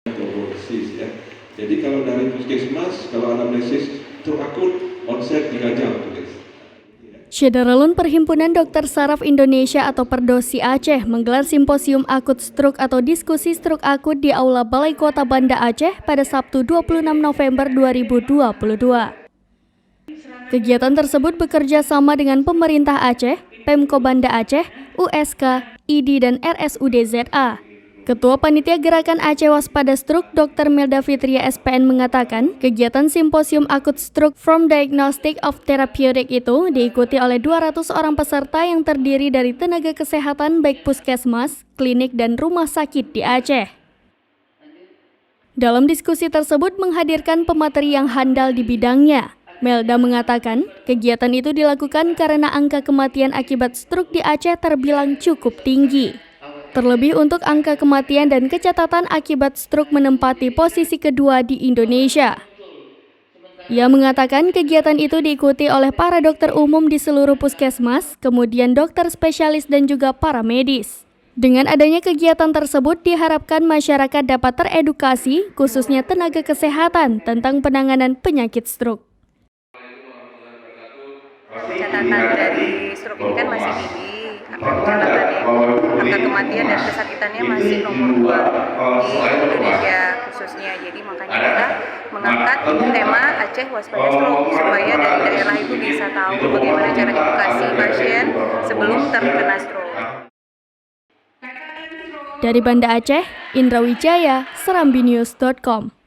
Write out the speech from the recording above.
Trombosis ya. Jadi kalau dari puskesmas, kalau anamnesis stroke akut, onset 3 jam tulis. Syederalun Perhimpunan Dokter Saraf Indonesia atau Perdosi Aceh menggelar simposium akut stroke atau diskusi stroke akut di Aula Balai Kota Banda Aceh pada Sabtu 26 November 2022. Kegiatan tersebut bekerja sama dengan pemerintah Aceh, Pemko Banda Aceh, USK, ID dan RSUD ZA. Ketua Panitia Gerakan Aceh Waspada Stroke Dr. Melda Fitria SPN mengatakan, kegiatan simposium akut stroke from diagnostic of therapeutic itu diikuti oleh 200 orang peserta yang terdiri dari tenaga kesehatan baik puskesmas, klinik dan rumah sakit di Aceh. Dalam diskusi tersebut menghadirkan pemateri yang handal di bidangnya. Melda mengatakan, kegiatan itu dilakukan karena angka kematian akibat stroke di Aceh terbilang cukup tinggi. Terlebih untuk angka kematian dan kecatatan akibat stroke menempati posisi kedua di Indonesia. Ia mengatakan kegiatan itu diikuti oleh para dokter umum di seluruh puskesmas, kemudian dokter spesialis dan juga para medis. Dengan adanya kegiatan tersebut diharapkan masyarakat dapat teredukasi, khususnya tenaga kesehatan tentang penanganan penyakit stroke. Catatan dari stroke ini kan masih tinggi, angka kematian dan kesakitannya masih nomor 2 di Indonesia khususnya. Jadi makanya kita mengangkat tema Aceh Waspada Stroke supaya dari daerah itu bisa tahu bagaimana cara edukasi pasien sebelum terkena stroke. Dari Banda Aceh, Indra Wijaya, serambinews.com.